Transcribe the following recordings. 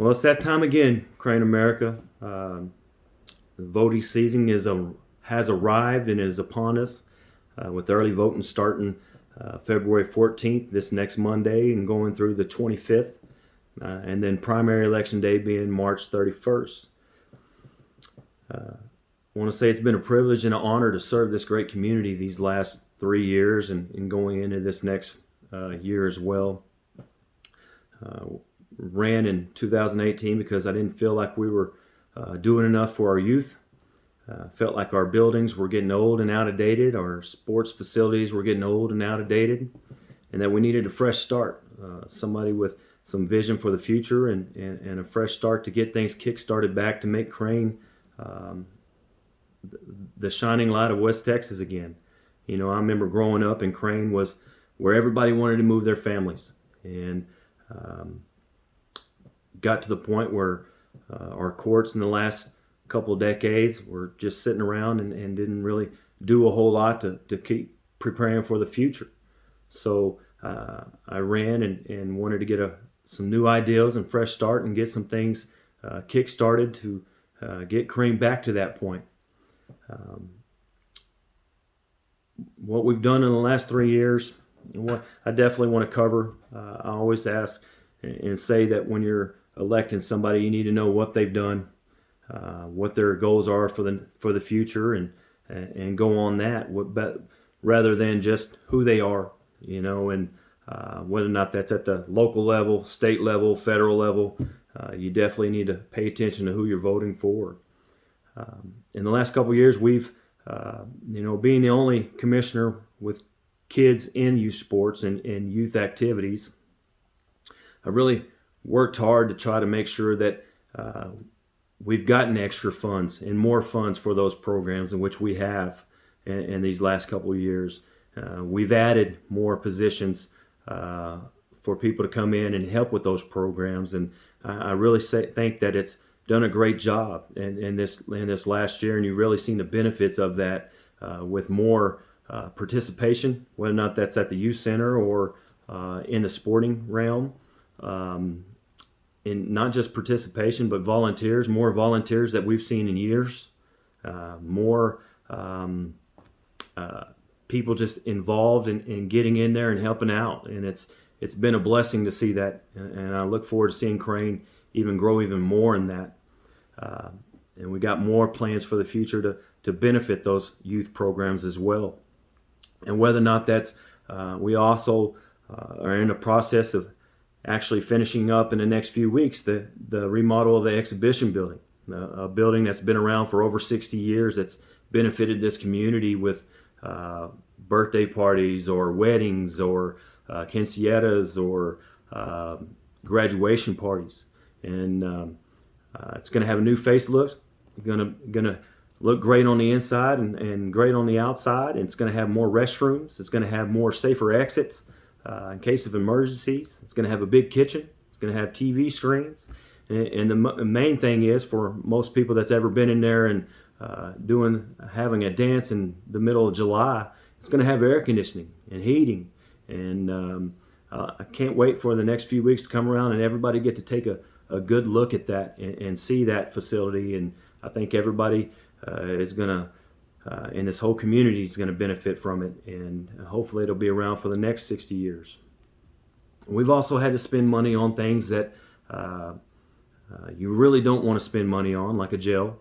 Well, it's that time again, Crane America. The voting season has arrived and is upon us, with early voting starting February 14th, this next Monday, and going through the 25th, and then primary election day being March 31st. I want to say it's been a privilege and an honor to serve this great community these last 3 years and going into this next year as well. Ran in 2018 because I didn't feel like we were doing enough for our youth. Felt like our buildings were getting old and out of dated, our sports facilities were getting old and out of dated, and that we needed a fresh start. Somebody with some vision for the future and a fresh start to get things kick-started back to make Crane the shining light of West Texas again. You know, I remember growing up and Crane was where everybody wanted to move their families, and got to the point where our courts in the last couple of decades were just sitting around and didn't really do a whole lot to keep preparing for the future. So I ran and wanted to get some new ideas and fresh start and get some things kick-started to get Crane back to that point. What we've done in the last 3 years, what I definitely want to cover. I always ask and say that when you're electing somebody, you need to know what they've done, what their goals are for the future, and go on that. Rather than just who they are, you know, and whether or not that's at the local level, state level, federal level, you definitely need to pay attention to who you're voting for. In the last couple of years, we've, being the only commissioner with kids in youth sports and youth activities, I really worked hard to try to make sure that we've gotten extra funds and more funds for those programs, in which we have in these last couple of years. We've added more positions for people to come in and help with those programs, and I really think that it's done a great job in this last year, and you've really seen the benefits of that with more participation, whether or not that's at the youth center or in the sporting realm. In not just participation, but volunteers, more volunteers that we've seen in years, more people just involved in getting in there and helping out. And it's been a blessing to see that. And I look forward to seeing Crane even grow even more in that. And we got more plans for the future to benefit those youth programs as well. And whether or not that's, we also are in the process of actually finishing up in the next few weeks the remodel of the exhibition building, a building that's been around for over 60 years, that's benefited this community with birthday parties or weddings or quinceañeras or graduation parties. And it's going to have a new facelift. Going to look great on the inside and great on the outside. And it's going to have more restrooms. It's going to have more safer exits in case of emergencies. It's going to have a big kitchen. It's going to have TV screens. And the main thing is, for most people that's ever been in there and having a dance in the middle of July, it's going to have air conditioning and heating. And I can't wait for the next few weeks to come around and everybody get to take a good look at that and see that facility. And I think everybody is going to, and this whole community is going to benefit from it, and hopefully it'll be around for the next 60 years. We've also had to spend money on things that you really don't want to spend money on, like a jail.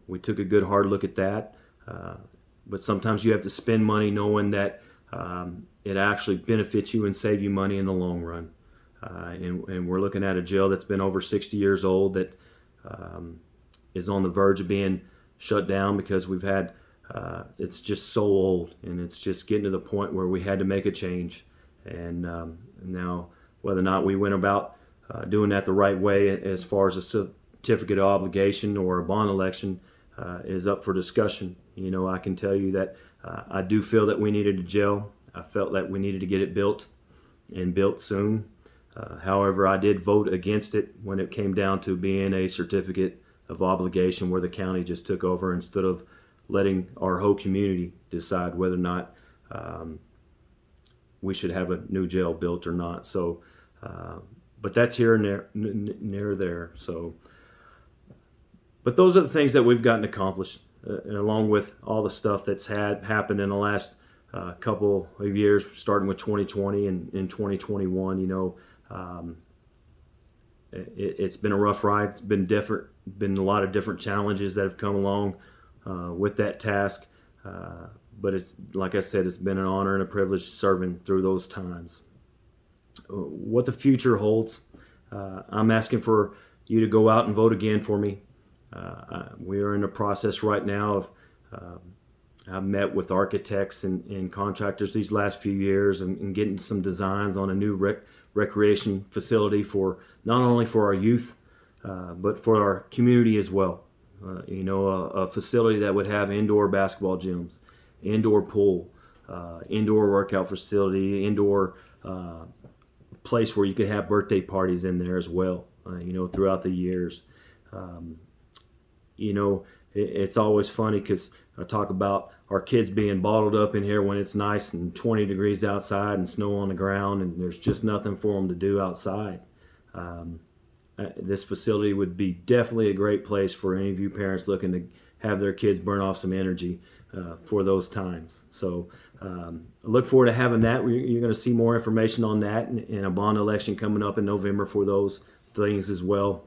We took a good hard look at that, but sometimes you have to spend money knowing that it actually benefits you and save you money in the long run. And we're looking at a jail that's been over 60 years old that is on the verge of being shut down because we've had, it's just so old, and it's just getting to the point where we had to make a change. And now, whether or not we went about doing that the right way as far as a certificate of obligation or a bond election is up for discussion. You know, I can tell you that I do feel that we needed a jail. I felt that we needed to get it built and built soon. However, I did vote against it when it came down to being a certificate of obligation where the county just took over instead of letting our whole community decide whether or not we should have a new jail built or not. So but that's here and there, near there. So, but those are the things that we've gotten accomplished, along with all the stuff that's happened in the last couple of years, starting with 2020 and in 2021. It's been a rough ride. It's been different. Been a lot of different challenges that have come along with that task. But it's, like I said, it's been an honor and a privilege serving through those times. What the future holds, I'm asking for you to go out and vote again for me. We are in the process right now of I've met with architects and contractors these last few years and getting some designs on a new recreation facility for not only for our youth, but for our community as well. A facility that would have indoor basketball gyms, indoor pool, indoor workout facility, indoor place where you could have birthday parties in there as well, throughout the years. It's always funny because I talk about our kids being bottled up in here when it's nice and 20 degrees outside and snow on the ground and there's just nothing for them to do outside. This facility would be definitely a great place for any of you parents looking to have their kids burn off some energy for those times. So I look forward to having that. You're going to see more information on that and a bond election coming up in November for those things as well.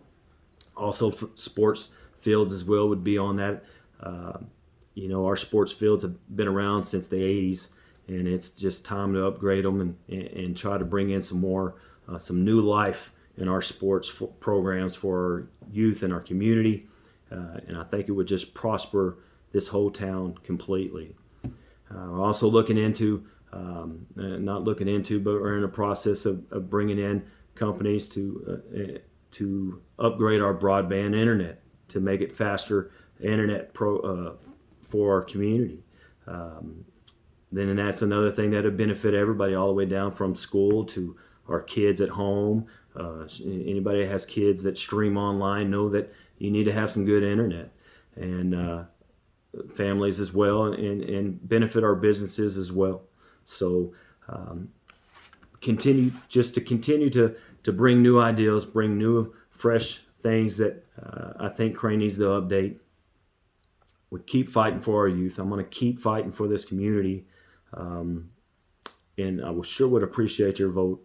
Also, sports fields as well would be on that. Our sports fields have been around since the 80s, and it's just time to upgrade them and try to bring in some more, some new life in our sports programs for our youth and our community. And I think it would just prosper this whole town completely. We're also looking into, not looking into, but we're in the process of bringing in companies to upgrade our broadband internet to make it faster internet for our community. Then that's another thing that would benefit everybody all the way down from school to our kids at home. Anybody that has kids that stream online know that you need to have some good internet, and families as well, and benefit our businesses as well. So continue to bring new ideas, bring new fresh things that I think Crane needs to update. We keep fighting for our youth. I'm going to keep fighting for this community, and I sure would appreciate your vote.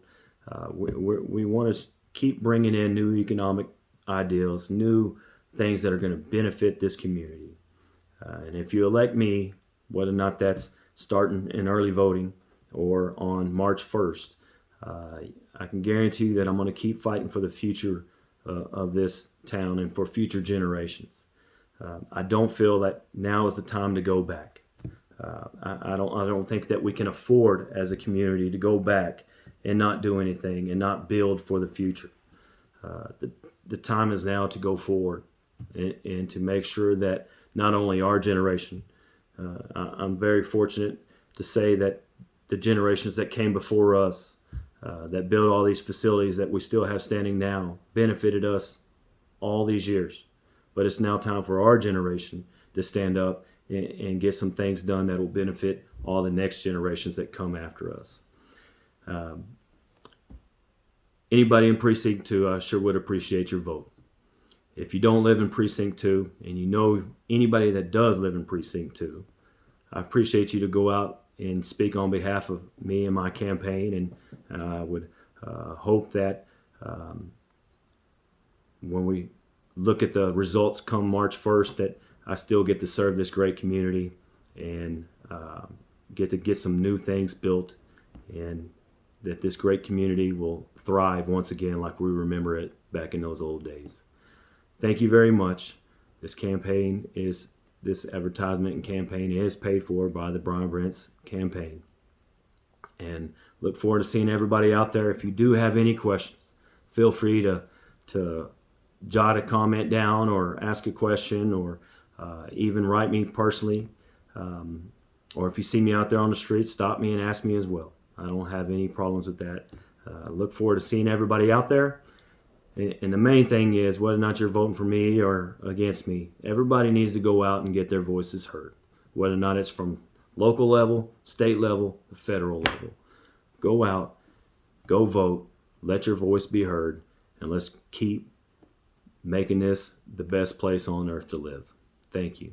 We want to keep bringing in new economic ideals, new things that are going to benefit this community. And if you elect me, whether or not that's starting in early voting or on March 1st, I can guarantee you that I'm going to keep fighting for the future of this town and for future generations. I don't feel that now is the time to go back. I don't think that we can afford as a community to go back and not do anything and not build for the future. The time is now to go forward and to make sure that not only our generation, I'm very fortunate to say that the generations that came before us, that built all these facilities that we still have standing now, benefited us all these years. But it's now time for our generation to stand up and get some things done that will benefit all the next generations that come after us. Anybody in Precinct 2, I sure would appreciate your vote. If you don't live in Precinct 2, and you know anybody that does live in Precinct 2, I appreciate you to go out and speak on behalf of me and my campaign, and I would hope that when we look at the results come March 1st, that I still get to serve this great community and get some new things built, and that this great community will thrive once again like we remember it back in those old days. Thank you very much. This advertisement and campaign is paid for by the Brian Brent's campaign. And look forward to seeing everybody out there. If you do have any questions, feel free to jot a comment down or ask a question, or even write me personally. Or if you see me out there on the street, stop me and ask me as well. I don't have any problems with that. I look forward to seeing everybody out there. And the main thing is, whether or not you're voting for me or against me, everybody needs to go out and get their voices heard. Whether or not it's from local level, state level, federal level. Go out, go vote, Let your voice be heard, and let's keep making this the best place on earth to live. Thank you.